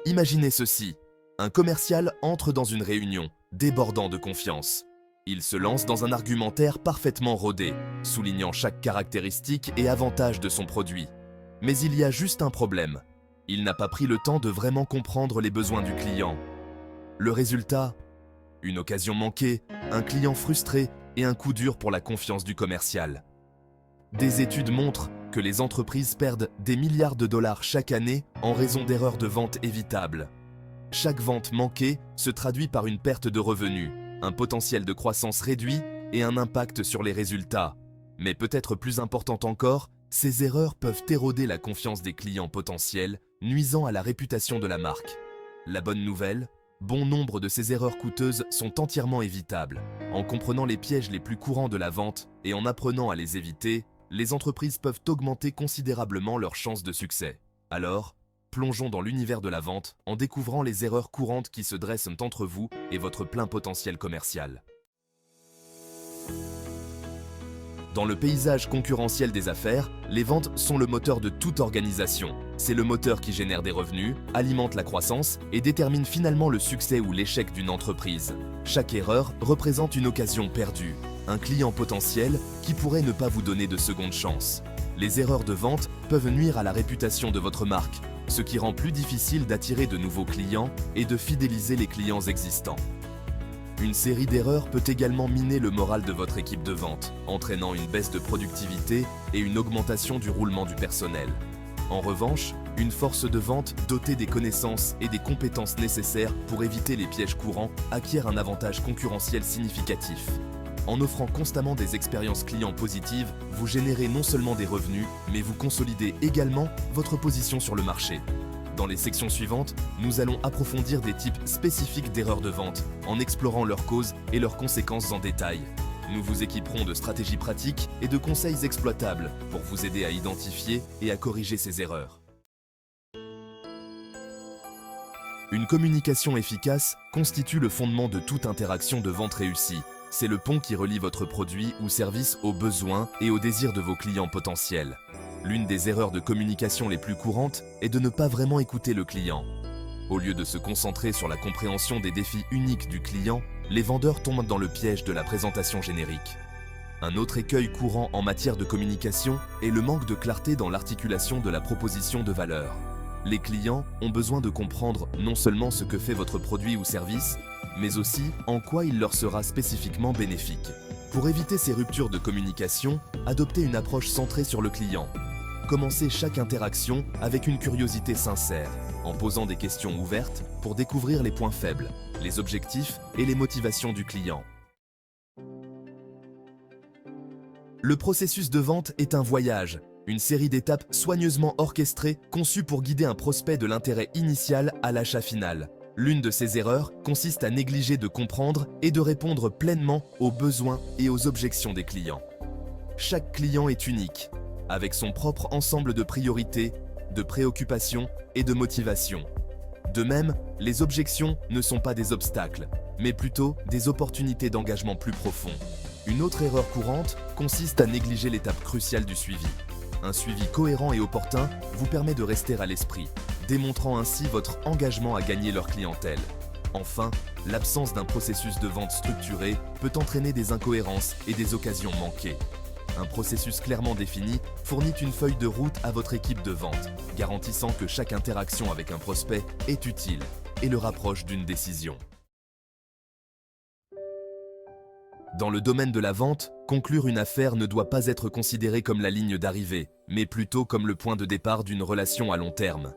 Imaginez ceci. Un commercial entre dans une réunion, débordant de confiance. Il se lance dans un argumentaire parfaitement rodé, soulignant chaque caractéristique et avantage de son produit. Mais il y a juste un problème. Il n'a pas pris le temps de vraiment comprendre les besoins du client. Le résultat? Une occasion manquée, un client frustré et un coup dur pour la confiance du commercial. Des études montrent que les entreprises perdent des milliards de dollars chaque année en raison d'erreurs de vente évitables. Chaque vente manquée se traduit par une perte de revenus, un potentiel de croissance réduit et un impact sur les résultats. Mais peut-être plus important encore, ces erreurs peuvent éroder la confiance des clients potentiels, nuisant à la réputation de la marque. La bonne nouvelle? Bon nombre de ces erreurs coûteuses sont entièrement évitables. En comprenant les pièges les plus courants de la vente et en apprenant à les éviter, les entreprises peuvent augmenter considérablement leurs chances de succès. Alors, plongeons dans l'univers de la vente en découvrant les erreurs courantes qui se dressent entre vous et votre plein potentiel commercial. Dans le paysage concurrentiel des affaires, les ventes sont le moteur de toute organisation. C'est le moteur qui génère des revenus, alimente la croissance et détermine finalement le succès ou l'échec d'une entreprise. Chaque erreur représente une occasion perdue, un client potentiel qui pourrait ne pas vous donner de seconde chance. Les erreurs de vente peuvent nuire à la réputation de votre marque, ce qui rend plus difficile d'attirer de nouveaux clients et de fidéliser les clients existants. Une série d'erreurs peut également miner le moral de votre équipe de vente, entraînant une baisse de productivité et une augmentation du roulement du personnel. En revanche, une force de vente dotée des connaissances et des compétences nécessaires pour éviter les pièges courants acquiert un avantage concurrentiel significatif. En offrant constamment des expériences clients positives, vous générez non seulement des revenus, mais vous consolidez également votre position sur le marché. Dans les sections suivantes, nous allons approfondir des types spécifiques d'erreurs de vente en explorant leurs causes et leurs conséquences en détail. Nous vous équiperons de stratégies pratiques et de conseils exploitables pour vous aider à identifier et à corriger ces erreurs. Une communication efficace constitue le fondement de toute interaction de vente réussie. C'est le pont qui relie votre produit ou service aux besoins et aux désirs de vos clients potentiels. L'une des erreurs de communication les plus courantes est de ne pas vraiment écouter le client. Au lieu de se concentrer sur la compréhension des défis uniques du client, les vendeurs tombent dans le piège de la présentation générique. Un autre écueil courant en matière de communication est le manque de clarté dans l'articulation de la proposition de valeur. Les clients ont besoin de comprendre non seulement ce que fait votre produit ou service, mais aussi en quoi il leur sera spécifiquement bénéfique. Pour éviter ces ruptures de communication, adoptez une approche centrée sur le client. Commencez chaque interaction avec une curiosité sincère, en posant des questions ouvertes pour découvrir les points faibles, les objectifs et les motivations du client. Le processus de vente est un voyage, une série d'étapes soigneusement orchestrées conçues pour guider un prospect de l'intérêt initial à l'achat final. L'une de ces erreurs consiste à négliger de comprendre et de répondre pleinement aux besoins et aux objections des clients. Chaque client est unique, avec son propre ensemble de priorités, de préoccupations et de motivations. De même, les objections ne sont pas des obstacles, mais plutôt des opportunités d'engagement plus profond. Une autre erreur courante consiste à négliger l'étape cruciale du suivi. Un suivi cohérent et opportun vous permet de rester à l'esprit, démontrant ainsi votre engagement à gagner leur clientèle. Enfin, l'absence d'un processus de vente structuré peut entraîner des incohérences et des occasions manquées. Un processus clairement défini fournit une feuille de route à votre équipe de vente, garantissant que chaque interaction avec un prospect est utile et le rapproche d'une décision. Dans le domaine de la vente, conclure une affaire ne doit pas être considéré comme la ligne d'arrivée, mais plutôt comme le point de départ d'une relation à long terme.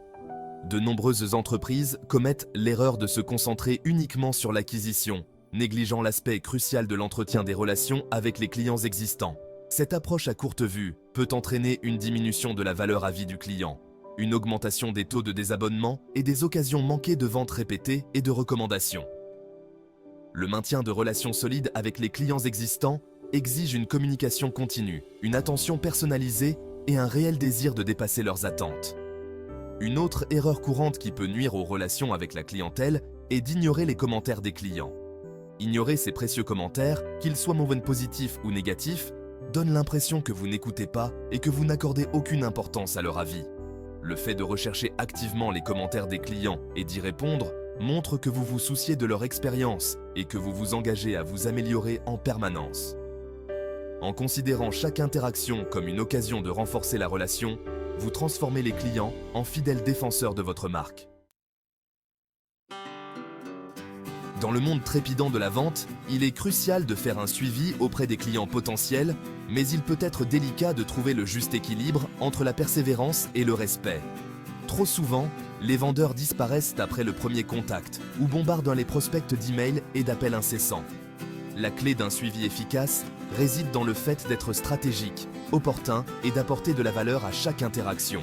De nombreuses entreprises commettent l'erreur de se concentrer uniquement sur l'acquisition, négligeant l'aspect crucial de l'entretien des relations avec les clients existants. Cette approche à courte vue peut entraîner une diminution de la valeur à vie du client, une augmentation des taux de désabonnement et des occasions manquées de ventes répétées et de recommandations. Le maintien de relations solides avec les clients existants exige une communication continue, une attention personnalisée et un réel désir de dépasser leurs attentes. Une autre erreur courante qui peut nuire aux relations avec la clientèle est d'ignorer les commentaires des clients. Ignorer ces précieux commentaires, qu'ils soient positifs ou négatifs, donne l'impression que vous n'écoutez pas et que vous n'accordez aucune importance à leur avis. Le fait de rechercher activement les commentaires des clients et d'y répondre montre que vous vous souciez de leur expérience et que vous vous engagez à vous améliorer en permanence. En considérant chaque interaction comme une occasion de renforcer la relation, vous transformez les clients en fidèles défenseurs de votre marque. Dans le monde trépidant de la vente, il est crucial de faire un suivi auprès des clients potentiels, mais il peut être délicat de trouver le juste équilibre entre la persévérance et le respect. Trop souvent, les vendeurs disparaissent après le premier contact ou bombardent les prospects d'emails et d'appels incessants. La clé d'un suivi efficace réside dans le fait d'être stratégique, opportun et d'apporter de la valeur à chaque interaction.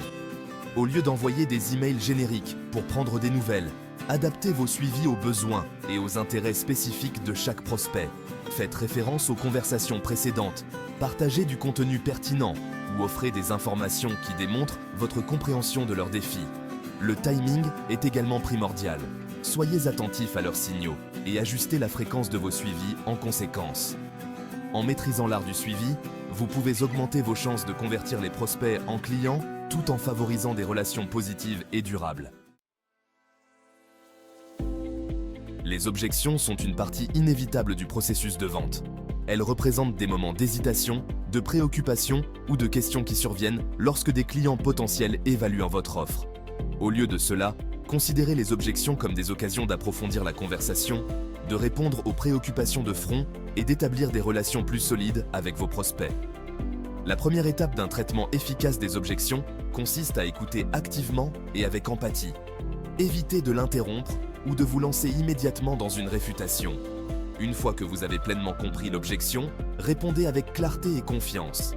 Au lieu d'envoyer des emails génériques pour prendre des nouvelles, adaptez vos suivis aux besoins et aux intérêts spécifiques de chaque prospect. Faites référence aux conversations précédentes, partagez du contenu pertinent ou offrez des informations qui démontrent votre compréhension de leurs défis. Le timing est également primordial. Soyez attentifs à leurs signaux et ajustez la fréquence de vos suivis en conséquence. En maîtrisant l'art du suivi, vous pouvez augmenter vos chances de convertir les prospects en clients tout en favorisant des relations positives et durables. Les objections sont une partie inévitable du processus de vente. Elles représentent des moments d'hésitation, de préoccupation ou de questions qui surviennent lorsque des clients potentiels évaluent votre offre. Au lieu de cela, considérez les objections comme des occasions d'approfondir la conversation, de répondre aux préoccupations de front et d'établir des relations plus solides avec vos prospects. La première étape d'un traitement efficace des objections consiste à écouter activement et avec empathie. Évitez de l'interrompre ou de vous lancer immédiatement dans une réfutation. Une fois que vous avez pleinement compris l'objection, répondez avec clarté et confiance.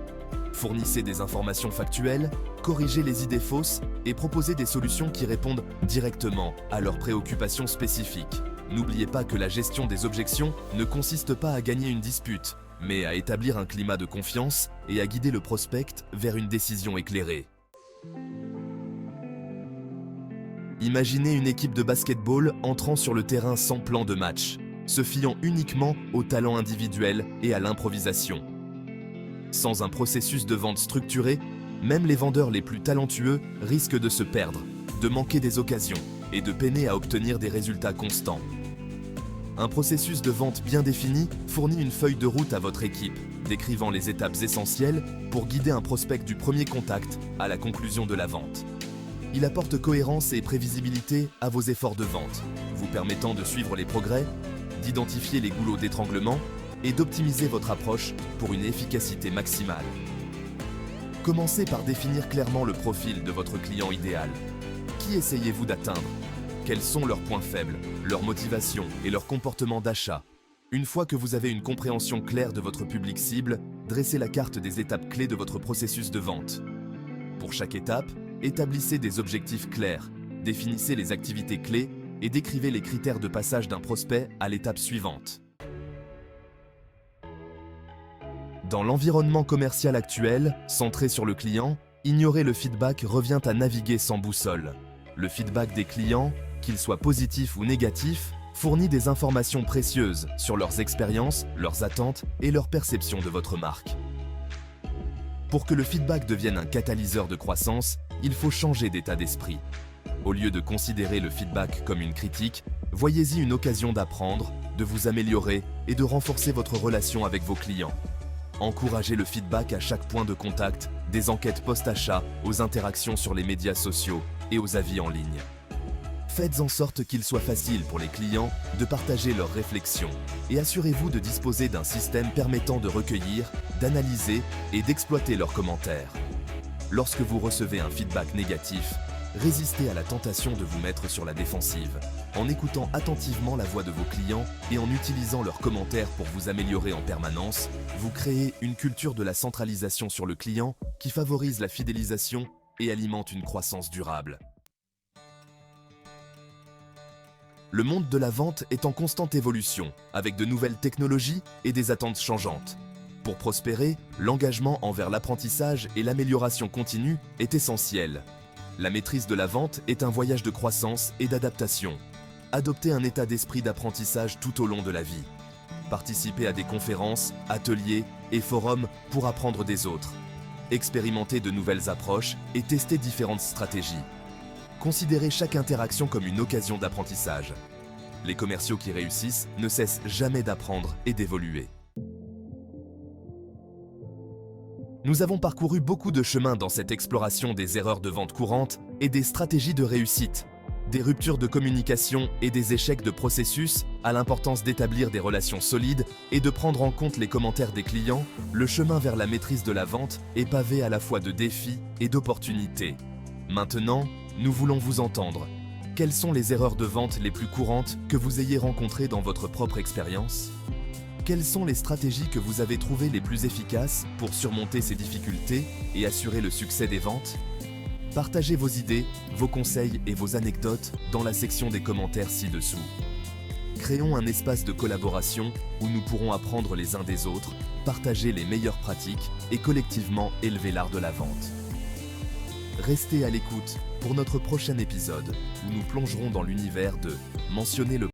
Fournissez des informations factuelles, corrigez les idées fausses et proposez des solutions qui répondent directement à leurs préoccupations spécifiques. N'oubliez pas que la gestion des objections ne consiste pas à gagner une dispute, mais à établir un climat de confiance et à guider le prospect vers une décision éclairée. Imaginez une équipe de basket-ball entrant sur le terrain sans plan de match, se fiant uniquement au talent individuel et à l'improvisation. Sans un processus de vente structuré, même les vendeurs les plus talentueux risquent de se perdre, de manquer des occasions et de peiner à obtenir des résultats constants. Un processus de vente bien défini fournit une feuille de route à votre équipe, décrivant les étapes essentielles pour guider un prospect du premier contact à la conclusion de la vente. Il apporte cohérence et prévisibilité à vos efforts de vente, vous permettant de suivre les progrès, d'identifier les goulots d'étranglement et d'optimiser votre approche pour une efficacité maximale. Commencez par définir clairement le profil de votre client idéal. Qui essayez-vous d'atteindre ? Quels sont leurs points faibles, leurs motivations et leurs comportements d'achat ? Une fois que vous avez une compréhension claire de votre public cible, dressez la carte des étapes clés de votre processus de vente. Pour chaque étape, établissez des objectifs clairs, définissez les activités clés et décrivez les critères de passage d'un prospect à l'étape suivante. Dans l'environnement commercial actuel, centré sur le client, ignorer le feedback revient à naviguer sans boussole. Le feedback des clients, qu'il soit positif ou négatif, fournit des informations précieuses sur leurs expériences, leurs attentes et leur perception de votre marque. Pour que le feedback devienne un catalyseur de croissance, il faut changer d'état d'esprit. Au lieu de considérer le feedback comme une critique, voyez-y une occasion d'apprendre, de vous améliorer et de renforcer votre relation avec vos clients. Encouragez le feedback à chaque point de contact, des enquêtes post-achat aux interactions sur les médias sociaux et aux avis en ligne. Faites en sorte qu'il soit facile pour les clients de partager leurs réflexions et assurez-vous de disposer d'un système permettant de recueillir, d'analyser et d'exploiter leurs commentaires. Lorsque vous recevez un feedback négatif, résistez à la tentation de vous mettre sur la défensive, en écoutant attentivement la voix de vos clients et en utilisant leurs commentaires pour vous améliorer en permanence, vous créez une culture de la centralisation sur le client qui favorise la fidélisation et alimente une croissance durable. Le monde de la vente est en constante évolution, avec de nouvelles technologies et des attentes changeantes. Pour prospérer, l'engagement envers l'apprentissage et l'amélioration continue est essentiel. La maîtrise de la vente est un voyage de croissance et d'adaptation. Adoptez un état d'esprit d'apprentissage tout au long de la vie. Participez à des conférences, ateliers et forums pour apprendre des autres. expérimentez de nouvelles approches et testez différentes stratégies. Considérez chaque interaction comme une occasion d'apprentissage. Les commerciaux qui réussissent ne cessent jamais d'apprendre et d'évoluer. Nous avons parcouru beaucoup de chemins dans cette exploration des erreurs de vente courantes et des stratégies de réussite, des ruptures de communication et des échecs de processus à l'importance d'établir des relations solides et de prendre en compte les commentaires des clients. Le chemin vers la maîtrise de la vente est pavé à la fois de défis et d'opportunités. Maintenant, nous voulons vous entendre. Quelles sont les erreurs de vente les plus courantes que vous ayez rencontrées dans votre propre expérience ? Quelles sont les stratégies que vous avez trouvées les plus efficaces pour surmonter ces difficultés et assurer le succès des ventes ? Partagez vos idées, vos conseils et vos anecdotes dans la section des commentaires ci-dessous. Créons un espace de collaboration où nous pourrons apprendre les uns des autres, partager les meilleures pratiques et collectivement élever l'art de la vente. Restez à l'écoute pour notre prochain épisode où nous plongerons dans l'univers de « Mentionner le